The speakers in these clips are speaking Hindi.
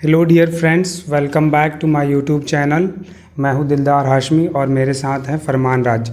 Hello dear friends, welcome back to my YouTube channel. मैं हूं दिलदार हाशमी और मेरे साथ हैं फरमान राज।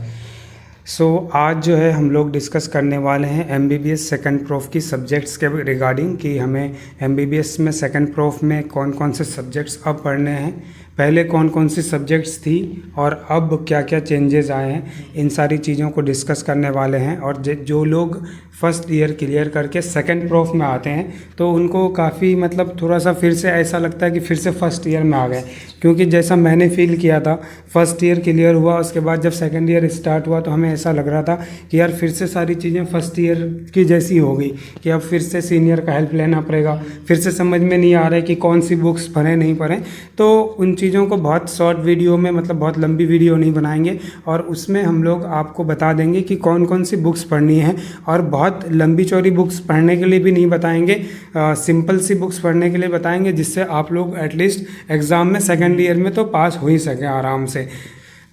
आज जो है हम लोग डिस्कस करने वाले हैं एमबीबीएस सेकंड प्रोफ की सब्जेक्ट्स के रिगार्डिंग कि हमें एमबीबीएस में सेकंड प्रोफ में कौन कौन से सब्जेक्ट्स अब पढ़ने हैं, पहले कौन कौन सी सब्जेक्ट्स थी और अब क्या क्या चेंजेस आए हैं। इन सारी चीज़ों को डिस्कस करने वाले हैं। और जो लोग फर्स्ट ईयर क्लियर करके सेकंड प्रोफ में आते हैं तो उनको काफ़ी थोड़ा सा फिर से ऐसा लगता है कि फिर से फर्स्ट ईयर में आ गए, क्योंकि जैसा मैंने फील किया था फर्स्ट ईयर क्लियर हुआ, उसके बाद जब सेकंड ईयर स्टार्ट हुआ तो हमें ऐसा लग रहा था कि यार फिर से सारी चीज़ें फर्स्ट ईयर की जैसी हो गई, कि अब फिर से सीनियर का हेल्प लेना पड़ेगा, फिर से समझ में नहीं आ रहा है कि कौन सी बुक्स पढ़ें नहीं पढ़ें। तो उन चीज़ों को बहुत शॉर्ट वीडियो में, बहुत लंबी वीडियो नहीं बनाएंगे और उसमें हम लोग आपको बता देंगे कि कौन कौन सी बुक्स पढ़नी है। और बहुत लंबी चौड़ी बुक्स पढ़ने के लिए भी नहीं बताएंगे, सिंपल सी बुक्स पढ़ने के लिए बताएंगे, जिससे आप लोग एटलीस्ट एग्ज़ाम में सेकंड ईयर में तो पास हो ही सकें आराम से।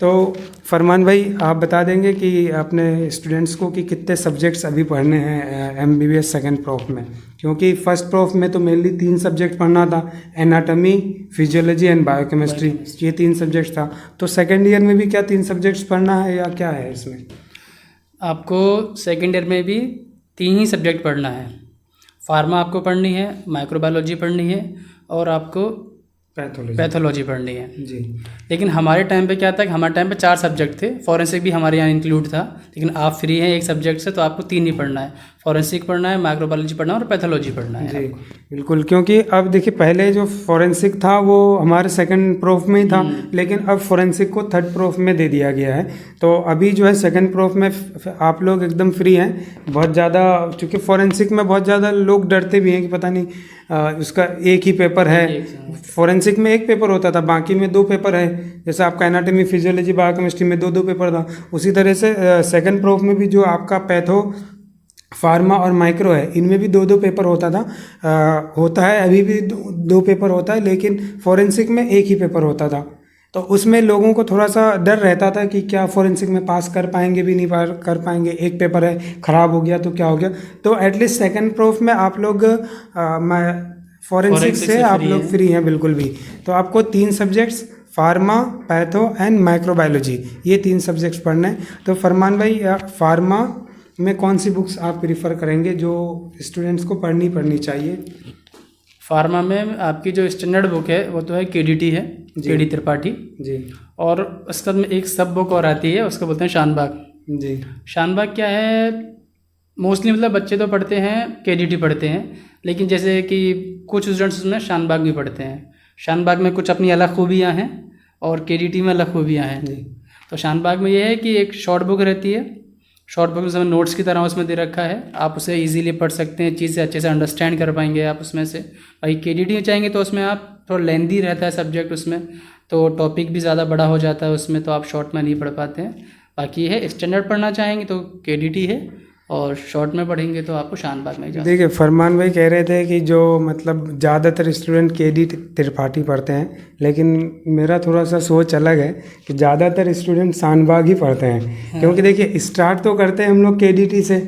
तो फरमान भाई, आप बता देंगे कि अपने स्टूडेंट्स को कि कितने सब्जेक्ट्स अभी पढ़ने हैं एमबीबीएस सेकंड प्रोफ में, क्योंकि फर्स्ट प्रोफ में तो मेनली 3 सब्जेक्ट पढ़ना था, एनाटॉमी, फिजियोलॉजी एंड बायोकेमिस्ट्री, ये 3 सब्जेक्ट था। तो सेकंड ईयर में भी क्या 3 सब्जेक्ट्स पढ़ना है या क्या है इसमें? आपको सेकेंड ईयर में भी 3 ही सब्जेक्ट पढ़ना है। फार्मा आपको पढ़नी है, माइक्रोबायोलॉजी पढ़नी है और आपको पैथोलॉजी पढ़नी है जी। लेकिन हमारे टाइम पे क्या था कि हमारे टाइम पे 4 सब्जेक्ट थे, फॉरेंसिक भी हमारे यहाँ इंक्लूड था, लेकिन आप फ्री हैं एक सब्जेक्ट से तो आपको 3 ही पढ़ना है, फॉरेंसिक पढ़ना है, माइक्रोबायोलॉजी पढ़ना है और पैथोलॉजी पढ़ना है। जी बिल्कुल, क्योंकि अब देखिए पहले जो फॉरेंसिक था वो हमारे सेकंड प्रोफ में ही था, लेकिन अब फॉरेंसिक को थर्ड प्रोफ में दे दिया गया है। तो अभी जो है सेकंड प्रोफ में आप लोग एकदम फ्री हैं। बहुत ज़्यादा, क्योंकि फॉरेंसिक में बहुत ज़्यादा लोग डरते भी हैं कि पता नहीं उसका एक ही पेपर है। फॉरेंसिक में एक पेपर होता था, बाकी में 2 पेपर है, जैसे आपका एनाटॉमी, फिजियोलॉजी, बायोकेमिस्ट्री में 2-2 पेपर था। उसी तरह से सेकंड प्रोफ में भी जो आपका पैथो, फार्मा और माइक्रो है, इनमें भी 2-2 पेपर होता था, होता है अभी भी 2 पेपर होता है, लेकिन फॉरेंसिक में एक ही पेपर होता था। तो उसमें लोगों को थोड़ा सा डर रहता था कि क्या फॉरेंसिक में पास कर पाएंगे भी नहीं कर पाएंगे, एक पेपर है, ख़राब हो गया तो क्या हो गया। तो एटलीस्ट सेकंड प्रोफ में आप लोग फॉरेंसिक से आप लोग फ्री हैं बिल्कुल भी। तो आपको 3 subjects, pharma, patho and microbiology, ये 3 सब्जेक्ट्स पढ़ने हैं। तो फरमान भाई, फार्मा में कौन सी बुक्स आप प्रीफर करेंगे जो स्टूडेंट्स को पढ़नी चाहिए? फार्मा में आपकी जो स्टैंडर्ड बुक है वो तो है केडीटी है, केडी त्रिपाठी जी। और उसके बाद में एक सब बुक और आती है, उसको बोलते हैं शानबाग जी। शानबाग क्या है, मोस्टली बच्चे तो पढ़ते हैं केडीटी पढ़ते हैं, लेकिन जैसे कि कुछ स्टूडेंट्स उसमें शानबाग भी पढ़ते हैं। शानबाग में कुछ अपनी अलग खूबियाँ हैं और केडीटी में अलग खूबियाँ हैं। तो शानबाग में ये है कि एक शॉर्ट बुक रहती है, शॉर्ट बुक में नोट्स की तरह उसमें दे रखा है, आप उसे इजीली पढ़ सकते हैं, चीज़ें अच्छे से अंडरस्टैंड कर पाएंगे आप उसमें से। भाई केडीटी में चाहेंगे तो उसमें आप थोड़ा लेंदी रहता है सब्जेक्ट, उसमें तो टॉपिक भी ज़्यादा बड़ा हो जाता है उसमें, तो आप शॉर्ट में नहीं पढ़ पाते हैं। बाकी है स्टैंडर्ड पढ़ना चाहेंगे तो केडीटी है और शॉर्ट में पढ़ेंगे तो आपको शानबाग में जाए। देखिए, फरमान भाई कह रहे थे कि जो ज़्यादातर स्टूडेंट केडी त्रिपाठी पढ़ते हैं, लेकिन मेरा थोड़ा सा सोच अलग है कि ज़्यादातर स्टूडेंट शानबाग ही पढ़ते हैं। क्योंकि देखिए स्टार्ट तो करते हैं हम लोग केडीटी से,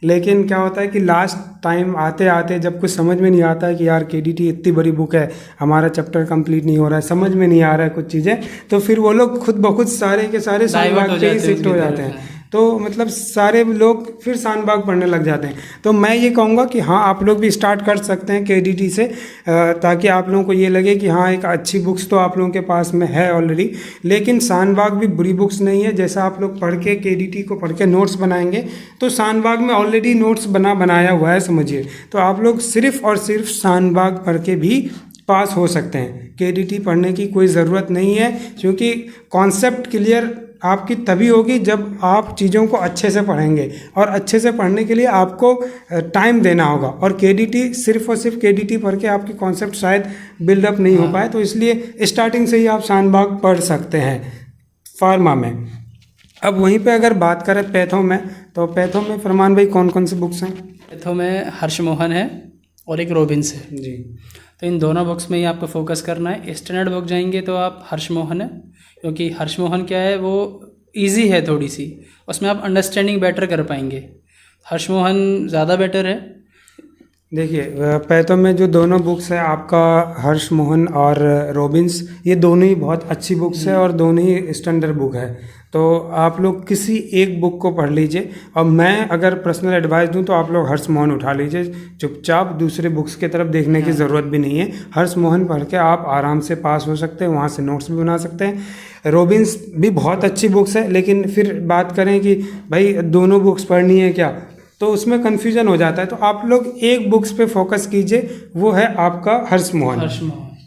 लेकिन क्या होता है कि लास्ट टाइम आते आते जब कुछ समझ में नहीं आता है कि यार केडीटी इतनी बड़ी बुक है, हमारा चैप्टर कंप्लीट नहीं हो रहा है, समझ में नहीं आ रहा है कुछ चीज़ें, तो फिर वो लोग खुद ब खुद सारे के सारे शानबाग पे ही शिफ्ट हो जाते हैं। तो सारे लोग फिर शानबाग पढ़ने लग जाते हैं। तो मैं ये कहूँगा कि हाँ, आप लोग भी स्टार्ट कर सकते हैं केडीटी से, ताकि आप लोगों को ये लगे कि हाँ एक अच्छी बुक्स तो आप लोगों के पास में है ऑलरेडी। लेकिन शानबाग भी बुरी बुक्स नहीं है, जैसा आप लोग पढ़ के केडीटी को पढ़ के नोट्स बनाएंगे तो शानबाग में ऑलरेडी नोट्स बनाया हुआ है समझिए। तो आप लोग सिर्फ और सिर्फ शानबाग पढ़ के भी पास हो सकते हैं, केडीटी पढ़ने की कोई ज़रूरत नहीं है, क्योंकि कॉन्सेप्ट क्लियर आपकी तभी होगी जब आप चीज़ों को अच्छे से पढ़ेंगे, और अच्छे से पढ़ने के लिए आपको टाइम देना होगा। और केडीटी सिर्फ और सिर्फ केडीटी पढ़ के आपकी कॉन्सेप्ट शायद बिल्डअप नहीं हो पाए, तो इसलिए स्टार्टिंग से ही आप शानबाग पढ़ सकते हैं फार्मा में। अब वहीं पे अगर बात करें पैथो में, तो पैथो में फरमान भाई कौन कौन सी बुक्स हैं? पैथो में हर्षमोहन है और एक रॉबिन्स है जी। तो इन दोनों बुक्स में ही आपको फोकस करना है। स्टैंडर्ड बुक जाएंगे तो आप हर्षमोहन है, क्योंकि हर्षमोहन क्या है, वो इजी है थोड़ी सी, उसमें आप अंडरस्टैंडिंग बेटर कर पाएंगे। हर्षमोहन ज़्यादा बेटर है। देखिए पैथो में जो दोनों बुक्स है आपका हर्ष मोहन और रॉबिन्स, ये दोनों ही बहुत अच्छी बुक्स है और दोनों ही स्टैंडर्ड बुक है। तो आप लोग किसी एक बुक को पढ़ लीजिए, और मैं अगर पर्सनल एडवाइस दूं तो आप लोग हर्ष मोहन उठा लीजिए, चुपचाप दूसरे बुक्स की तरफ देखने की ज़रूरत भी नहीं है। हर्ष मोहन पढ़ के आप आराम से पास हो सकते हैं, वहाँ से नोट्स भी बना सकते हैं। रॉबिन्स भी बहुत अच्छी बुक्स है, लेकिन फिर बात करें कि भाई दोनों बुक्स पढ़नी है क्या, तो उसमें कन्फ्यूजन हो जाता है। तो आप लोग एक बुक्स पे फोकस कीजिए, वो है आपका हर्ष मोहन।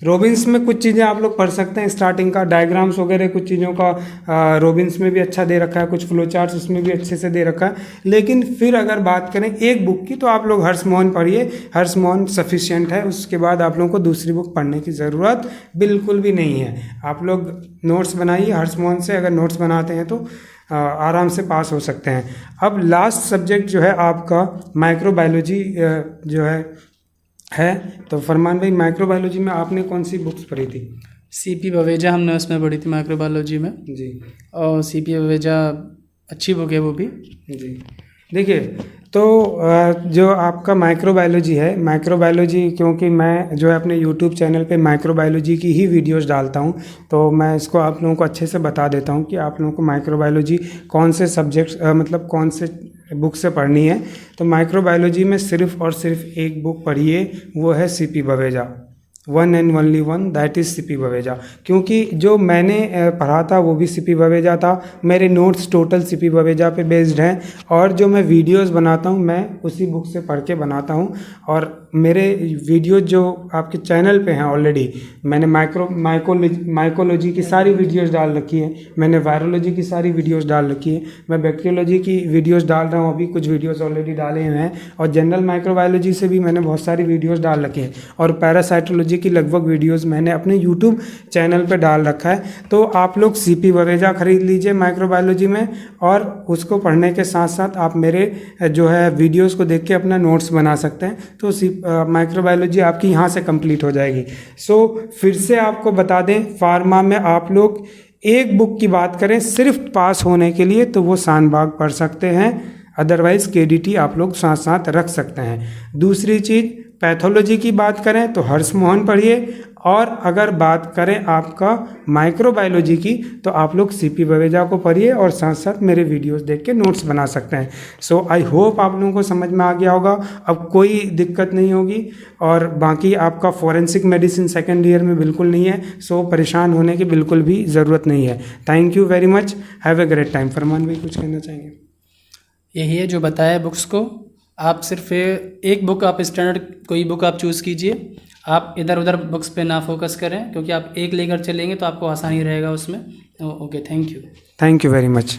रॉबिन्स में कुछ चीज़ें आप लोग पढ़ सकते हैं, स्टार्टिंग का डायग्राम्स वगैरह कुछ चीज़ों का रॉबिन्स में भी अच्छा दे रखा है, कुछ फ्लो चार्ट्स उसमें भी अच्छे से दे रखा है। लेकिन फिर अगर बात करें एक बुक की, तो आप लोग हर्ष मोहन पढ़िए, हर्ष मोहन सफिशिएंट है। उसके बाद आप लोगों को दूसरी बुक पढ़ने की ज़रूरत बिल्कुल भी नहीं है। आप लोग नोट्स बनाइए हर्ष मोहन से, अगर नोट्स बनाते हैं तो आराम से पास हो सकते हैं। अब लास्ट सब्जेक्ट जो है आपका माइक्रोबायोलॉजी जो है। तो फरमान भाई, माइक्रोबायोलॉजी में आपने कौन सी बुक्स पढ़ी थी? सीपी बवेजा हमने उसमें पढ़ी थी माइक्रोबायोलॉजी में जी। और सीपी बवेजा अच्छी बुक है वो भी। जी देखिए, तो जो आपका माइक्रोबायोलॉजी है, माइक्रोबायोलॉजी, क्योंकि मैं जो है अपने यूट्यूब चैनल पे माइक्रोबायोलॉजी की ही वीडियोस डालता हूँ, तो मैं इसको आप लोगों को अच्छे से बता देता हूँ कि आप लोगों को माइक्रोबायोलॉजी कौन से सब्जेक्ट्स मतलब कौन से बुक से पढ़नी है। तो माइक्रोबायोलॉजी में सिर्फ और सिर्फ एक बुक पढ़िए, वो है CP Baweja, one and only one, that is CP Baweja. क्योंकि जो मैंने पढ़ा था वो भी सीपी बवेजा था, मेरे नोट्स टोटल सीपी बवेजा पे बेस्ड हैं, और जो मैं वीडियोस बनाता हूँ मैं उसी बुक से पढ़ के बनाता हूँ। और मेरे वीडियो जो आपके चैनल पे हैं ऑलरेडी, मैंने माइकोलॉजी की सारी वीडियोस डाल रखी है, मैंने वायरोलॉजी की सारी वीडियोस डाल रखी है, मैं बैक्टीरियोलॉजी की वीडियोस डाल रहा हूँ, अभी कुछ वीडियोस ऑलरेडी डाले हुए हैं, और जनरल माइक्रोबायोलॉजी से भी मैंने बहुत सारी वीडियोस डाल रखी हैं, और पैरासाइटोलॉजी की लगभग वीडियोस मैंने अपने यूट्यूब चैनल पे डाल रखा है। तो आप लोग सीपी बवेजा खरीद लीजिए माइक्रोबायोलॉजी में, और उसको पढ़ने के साथ साथ आप मेरे जो है वीडियोस को देख के अपना नोट्स बना सकते हैं। तो माइक्रोबायोलॉजी आपकी यहाँ से कंप्लीट हो जाएगी। सो फिर से आपको बता दें, फार्मा में आप लोग एक बुक की बात करें सिर्फ पास होने के लिए, तो वो शानबाग पढ़ सकते हैं, अदरवाइज केडीटी आप लोग साथ साथ रख सकते हैं। दूसरी चीज़, पैथोलॉजी की बात करें तो हर्ष मोहन पढ़िए, और अगर बात करें आपका माइक्रोबायोलॉजी की, तो आप लोग सीपी बवेजा को पढ़िए और साथ साथ मेरे वीडियोस देख के नोट्स बना सकते हैं। सो आई होप आप लोगों को समझ में आ गया होगा, अब कोई दिक्कत नहीं होगी। और बाकी आपका फॉरेंसिक मेडिसिन सेकेंड ईयर में बिल्कुल नहीं है, सो परेशान होने की बिल्कुल भी ज़रूरत नहीं है। Thank you very much, have a great time. Farman भाई कुछ कहना चाहेंगे? यही है जो बताया बुक्स को, आप सिर्फ एक बुक, आप स्टैंडर्ड कोई बुक आप चूज़ कीजिए, आप इधर उधर बुक्स पे ना फोकस करें, क्योंकि आप एक लेकर चलेंगे तो आपको आसानी रहेगा उसमें। Okay, thank you. Thank you very much.